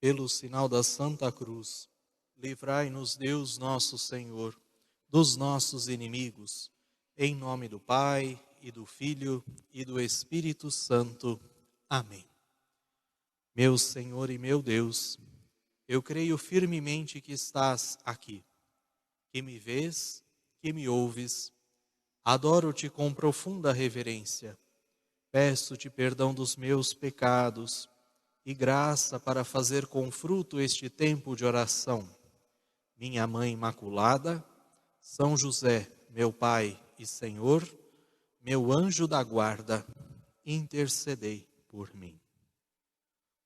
Pelo sinal da Santa Cruz, livrai-nos Deus nosso Senhor dos nossos inimigos, em nome do Pai, e do Filho, e do Espírito Santo. Amém. Meu Senhor e meu Deus, eu creio firmemente que estás aqui, que me vês, que me ouves. Adoro-te com profunda reverência. Peço-te perdão dos meus pecados e graça para fazer com fruto este tempo de oração. Minha Mãe Imaculada, São José, meu Pai e Senhor, meu anjo da guarda, intercedei por mim.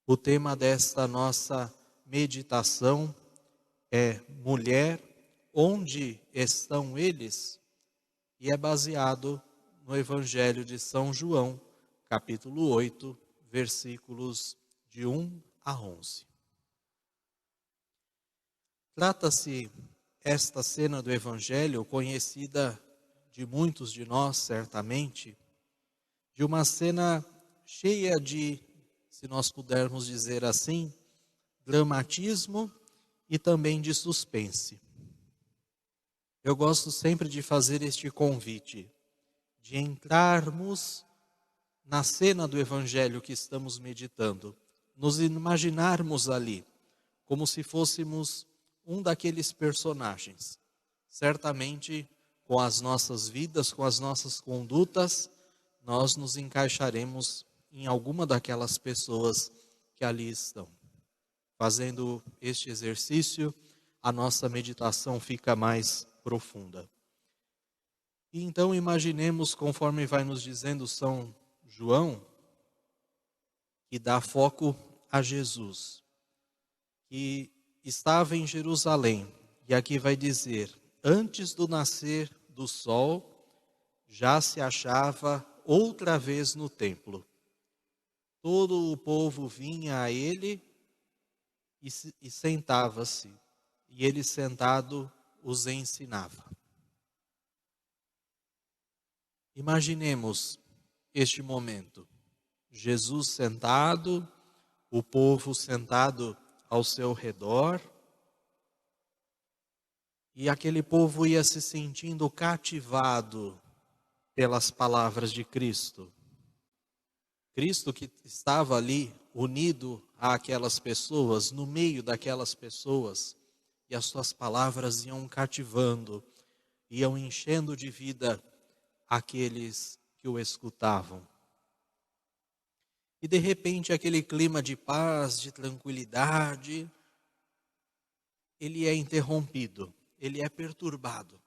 O tema desta nossa meditação é Mulher, onde estão eles? E é baseado no Evangelho de São João, capítulo 8, versículos de 1 a 11. Trata-se esta cena do Evangelho, conhecida de muitos de nós, certamente, de uma cena cheia de, se nós pudermos dizer assim, dramatismo e também de suspense. Eu gosto sempre de fazer este convite, de entrarmos na cena do Evangelho que estamos meditando, nos imaginarmos ali, como se fôssemos um daqueles personagens. Certamente, com as nossas vidas, com as nossas condutas, nós nos encaixaremos em alguma daquelas pessoas que ali estão. Fazendo este exercício, a nossa meditação fica mais profunda. E então imaginemos, conforme vai nos dizendo São João, que dá foco a Jesus, que estava em Jerusalém, e aqui vai dizer, antes do nascer do sol, já se achava outra vez no templo. Todo o povo vinha a ele e sentava-se, e ele sentado os ensinava. Imaginemos este momento, Jesus sentado, o povo sentado ao seu redor, e aquele povo ia se sentindo cativado pelas palavras de Cristo. Cristo que estava ali unido àquelas pessoas, no meio daquelas pessoas, e as suas palavras iam cativando, iam enchendo de vida aqueles que o escutavam. E de repente aquele clima de paz, de tranquilidade, ele é interrompido, ele é perturbado.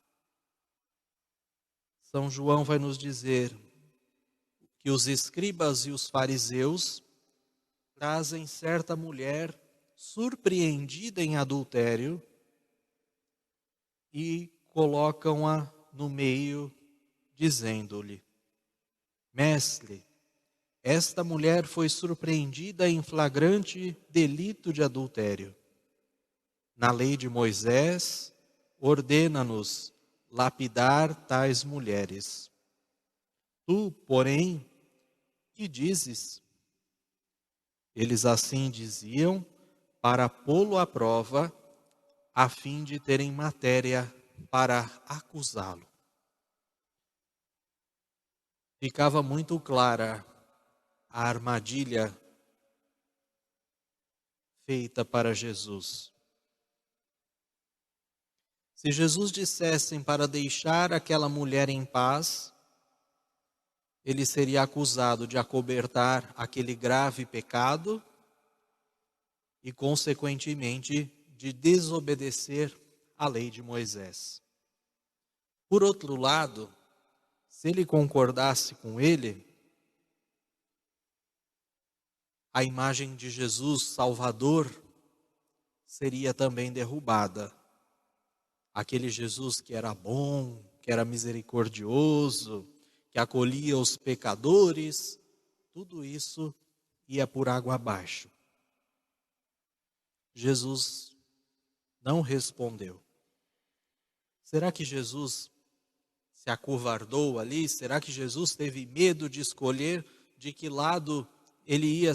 São João vai nos dizer que os escribas e os fariseus trazem certa mulher surpreendida em adultério e colocam-a no meio, dizendo-lhe: Mestre, esta mulher foi surpreendida em flagrante delito de adultério. Na lei de Moisés, ordena-nos lapidar tais mulheres. Tu, porém, que dizes? Eles assim diziam para pô-lo à prova, a fim de terem matéria para acusá-lo. Ficava muito clara a armadilha feita para Jesus. Se Jesus dissessem para deixar aquela mulher em paz, ele seria acusado de acobertar aquele grave pecado e, consequentemente, de desobedecer à lei de Moisés. Por outro lado, se ele concordasse com ele, a imagem de Jesus Salvador seria também derrubada. Aquele Jesus que era bom, que era misericordioso, que acolhia os pecadores, tudo isso ia por água abaixo. Jesus não respondeu. Será que Jesus se acovardou ali? Será que Jesus teve medo de escolher de que lado ele ia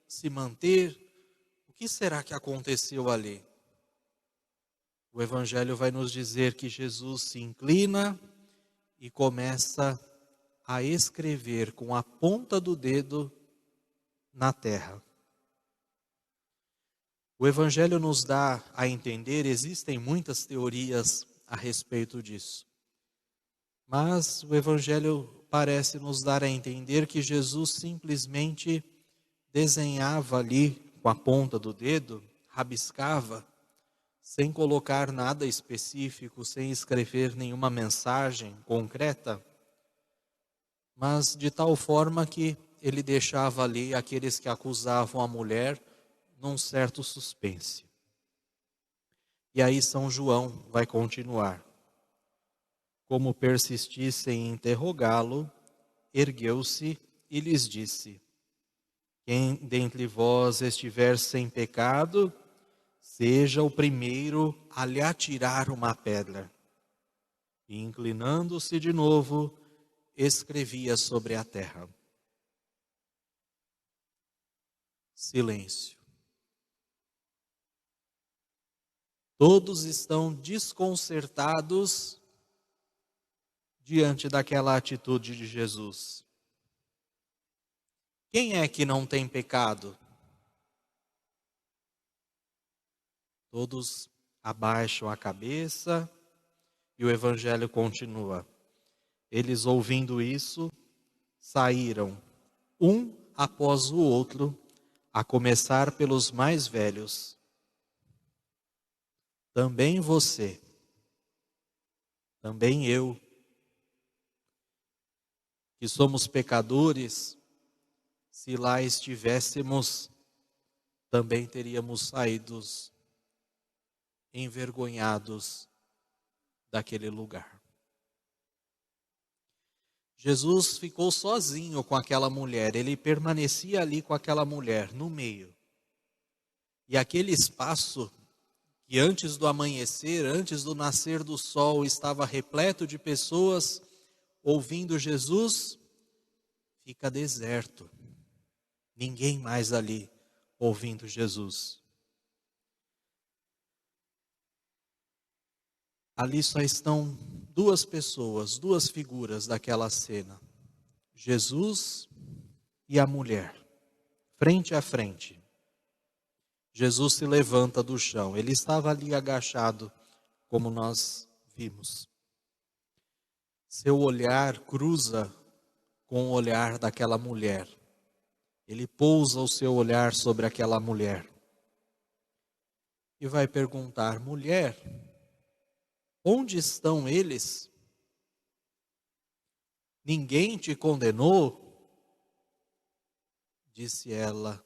se manter? O que será que aconteceu ali? O Evangelho vai nos dizer que Jesus se inclina e começa a escrever com a ponta do dedo na terra. O Evangelho nos dá a entender, existem muitas teorias a respeito disso, mas o Evangelho parece nos dar a entender que Jesus simplesmente desenhava ali com a ponta do dedo, rabiscava, sem colocar nada específico, sem escrever nenhuma mensagem concreta, mas de tal forma que ele deixava ali aqueles que acusavam a mulher num certo suspense. E aí São João vai continuar. Como persistissem em interrogá-lo, ergueu-se e lhes disse: quem dentre vós estiver sem pecado, seja o primeiro a lhe atirar uma pedra. E inclinando-se de novo, escrevia sobre a terra. Silêncio. Todos estão desconcertados diante daquela atitude de Jesus. Quem é que não tem pecado? Todos abaixam a cabeça e o Evangelho continua. Eles, ouvindo isso, saíram, um após o outro, a começar pelos mais velhos. Também você, também eu, que somos pecadores, se lá estivéssemos, também teríamos saído envergonhados daquele lugar. Jesus ficou sozinho com aquela mulher, ele permanecia ali com aquela mulher, no meio. E aquele espaço que antes do amanhecer, antes do nascer do sol, estava repleto de pessoas ouvindo Jesus, fica deserto. Ninguém mais ali ouvindo Jesus. Ali só estão duas pessoas, duas figuras daquela cena. Jesus e a mulher, frente a frente. Jesus se levanta do chão. Ele estava ali agachado, como nós vimos. Seu olhar cruza com o olhar daquela mulher. Ele pousa o seu olhar sobre aquela mulher. E vai perguntar: mulher, onde estão eles? Ninguém te condenou? Disse ela: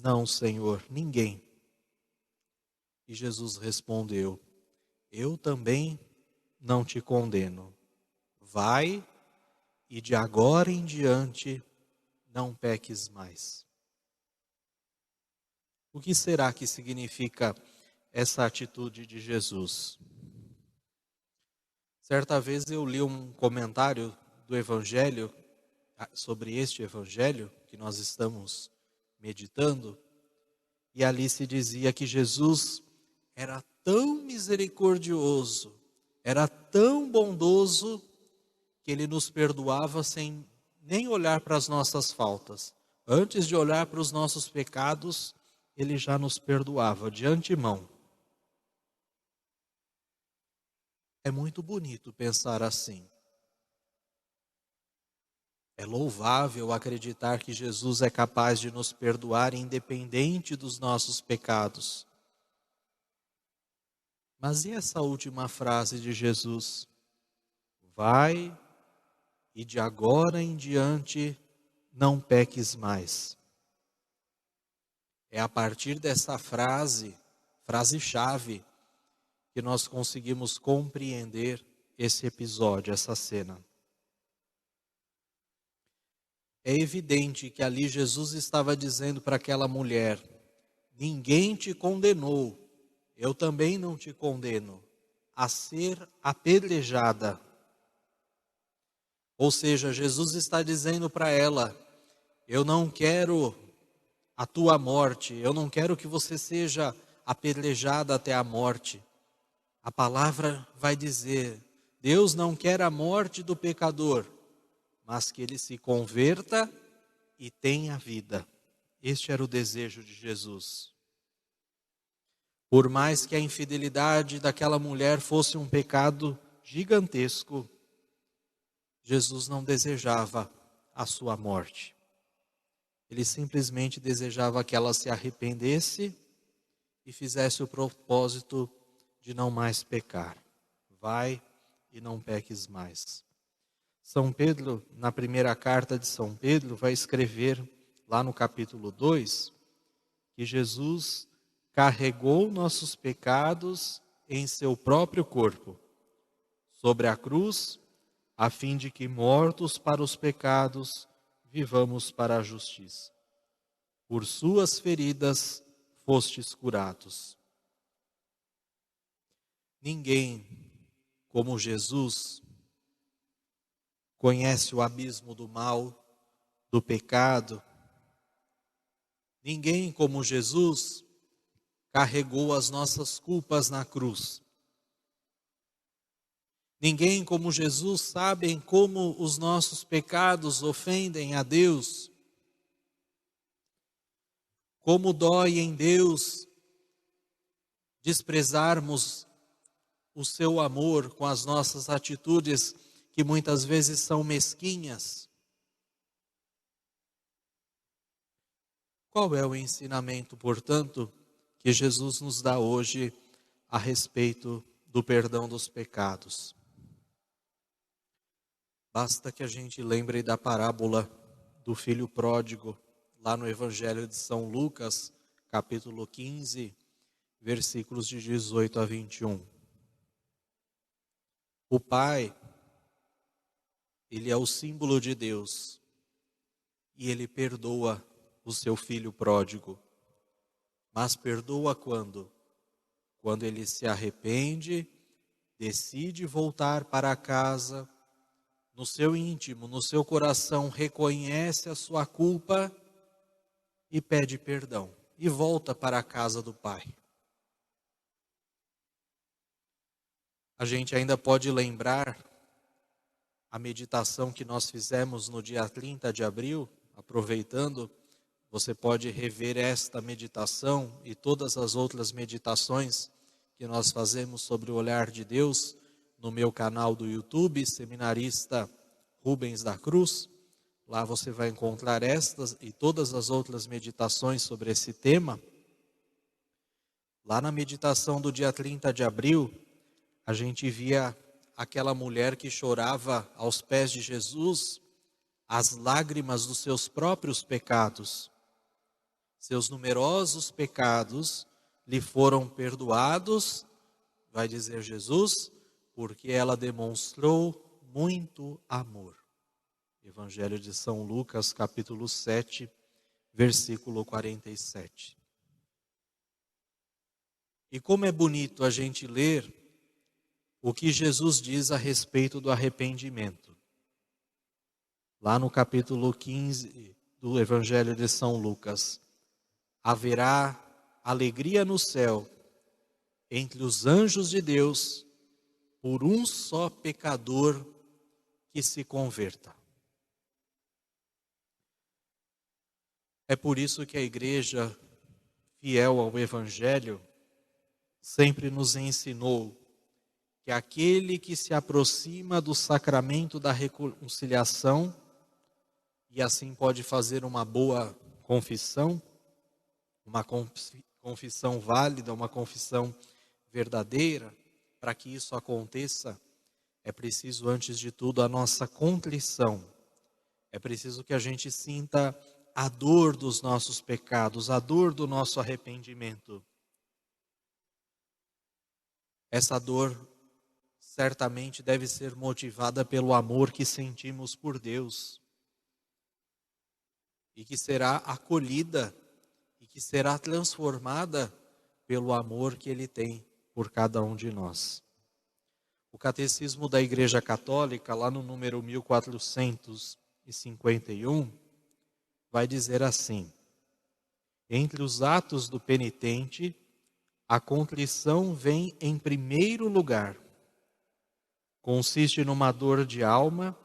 não, Senhor, ninguém. E Jesus respondeu: eu também não te condeno. Vai e de agora em diante não peques mais. O que será que significa essa atitude de Jesus? Certa vez eu li um comentário do Evangelho, sobre este Evangelho que nós estamos meditando, e ali se dizia que Jesus era tão misericordioso, era tão bondoso, que ele nos perdoava sem nem olhar para as nossas faltas. Antes de olhar para os nossos pecados, ele já nos perdoava de antemão. É muito bonito pensar assim. É louvável acreditar que Jesus é capaz de nos perdoar independente dos nossos pecados. Mas e essa última frase de Jesus? Vai e de agora em diante não peques mais. É a partir dessa frase-chave, que nós conseguimos compreender esse episódio, essa cena. É evidente que ali Jesus estava dizendo para aquela mulher: ninguém te condenou, eu também não te condeno, a ser apedrejada. Ou seja, Jesus está dizendo para ela: eu não quero a tua morte. Eu não quero que você seja apedrejada até a morte. A palavra vai dizer: Deus não quer a morte do pecador, mas que ele se converta e tenha vida. Este era o desejo de Jesus. Por mais que a infidelidade daquela mulher fosse um pecado gigantesco, Jesus não desejava a sua morte. Ele simplesmente desejava que ela se arrependesse e fizesse o propósito de não mais pecar. Vai e não peques mais. São Pedro, na primeira carta de São Pedro, vai escrever lá no capítulo 2, que Jesus carregou nossos pecados em seu próprio corpo, sobre a cruz, a fim de que, mortos para os pecados, vivamos para a justiça. Por suas feridas fostes curados. Ninguém, como Jesus, conhece o abismo do mal, do pecado. Ninguém, como Jesus, carregou as nossas culpas na cruz. Ninguém, como Jesus, sabe como os nossos pecados ofendem a Deus. Como dói em Deus desprezarmos o seu amor com as nossas atitudes, que muitas vezes são mesquinhas. Qual é o ensinamento, portanto, que Jesus nos dá hoje a respeito do perdão dos pecados? Basta que a gente lembre da parábola do filho pródigo, lá no Evangelho de São Lucas, capítulo 15, versículos de 18 a 21. O pai, ele é o símbolo de Deus, e ele perdoa o seu filho pródigo. Mas perdoa quando? Quando ele se arrepende, decide voltar para casa, no seu íntimo, no seu coração, reconhece a sua culpa e pede perdão, e volta para a casa do Pai. A gente ainda pode lembrar a meditação que nós fizemos no dia 30 de abril, aproveitando, você pode rever esta meditação e todas as outras meditações que nós fazemos sobre o olhar de Deus no meu canal do YouTube, Seminarista Rubens da Cruz. Lá você vai encontrar estas e todas as outras meditações sobre esse tema. Lá na meditação do dia 30 de abril, a gente via aquela mulher que chorava aos pés de Jesus as lágrimas dos seus próprios pecados. Seus numerosos pecados lhe foram perdoados, vai dizer Jesus, porque ela demonstrou muito amor. Evangelho de São Lucas, capítulo 7, versículo 47. E como é bonito a gente ler o que Jesus diz a respeito do arrependimento. Lá no capítulo 15 do Evangelho de São Lucas, haverá alegria no céu entre os anjos de Deus por um só pecador que se converta. É por isso que a igreja, fiel ao Evangelho, sempre nos ensinou que aquele que se aproxima do sacramento da reconciliação e assim pode fazer uma boa confissão, uma confissão válida, uma confissão verdadeira, para que isso aconteça, é preciso, antes de tudo, a nossa contrição. É preciso que a gente sinta a dor dos nossos pecados, a dor do nosso arrependimento. Essa dor certamente deve ser motivada pelo amor que sentimos por Deus e que será acolhida e que será transformada pelo amor que Ele tem por cada um de nós. O Catecismo da Igreja Católica, lá no número 1451, vai dizer assim: Entre os atos do penitente, a contrição vem em primeiro lugar. Consiste numa dor de alma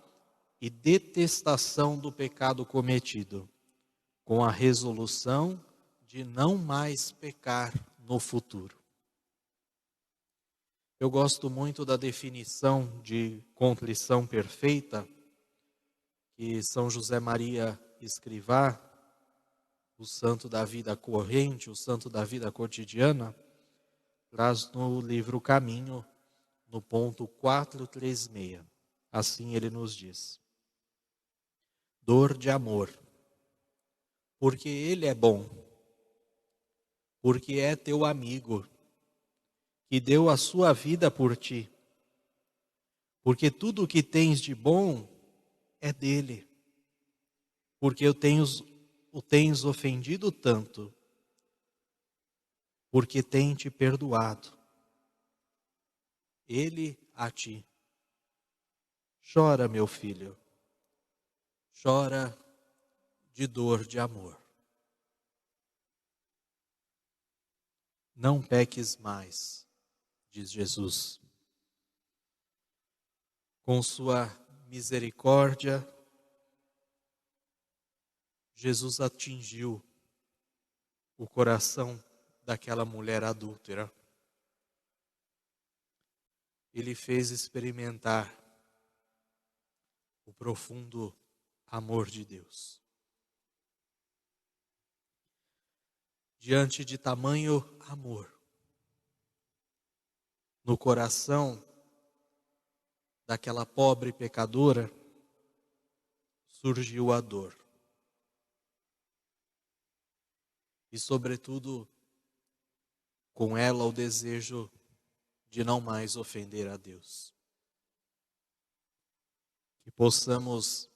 e detestação do pecado cometido, com a resolução de não mais pecar no futuro. Eu gosto muito da definição de contrição perfeita que São José Maria Escrivá, o santo da vida corrente, o santo da vida cotidiana, traz no livro Caminho, no ponto 436. Assim ele nos diz: dor de amor, porque ele é bom, porque é teu amigo, que deu a sua vida por ti, porque tudo o que tens de bom é dele, porque o tens ofendido tanto, porque tem te perdoado, ele a ti. Chora, meu filho, chora de dor de amor. Não peques mais, diz Jesus. Com sua misericórdia, Jesus atingiu o coração daquela mulher adúltera. Ele fez experimentar o profundo amor de Deus. Diante de tamanho amor, no coração daquela pobre pecadora, surgiu a dor. E, sobretudo, com ela o desejo de não mais ofender a Deus. Que possamos,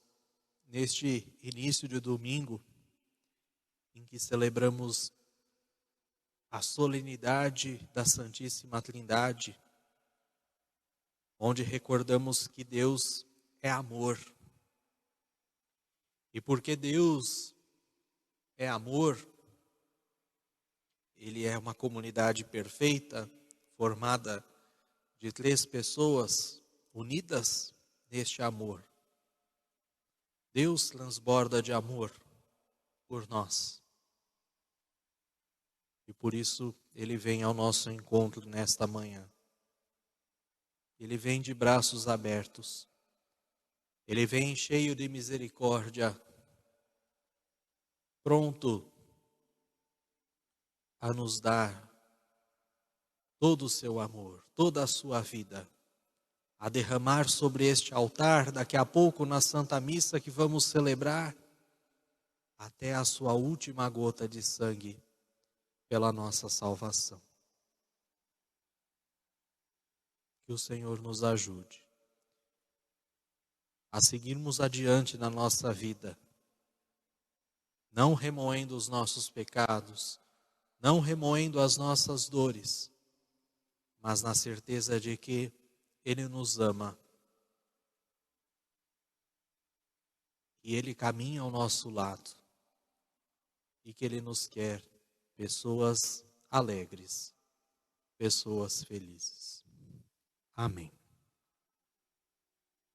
neste início de domingo, em que celebramos a solenidade da Santíssima Trindade, onde recordamos que Deus é amor. E porque Deus é amor, Ele é uma comunidade perfeita, formada de 3 pessoas unidas neste amor. Deus transborda de amor por nós. E por isso Ele vem ao nosso encontro nesta manhã. Ele vem de braços abertos. Ele vem cheio de misericórdia, pronto a nos dar todo o seu amor, toda a sua vida, a derramar sobre este altar, daqui a pouco na Santa Missa que vamos celebrar, até a sua última gota de sangue pela nossa salvação. Que o Senhor nos ajude a seguirmos adiante na nossa vida, não remoendo os nossos pecados, não remoendo as nossas dores, mas na certeza de que Ele nos ama e Ele caminha ao nosso lado e que Ele nos quer pessoas alegres, pessoas felizes. Amém.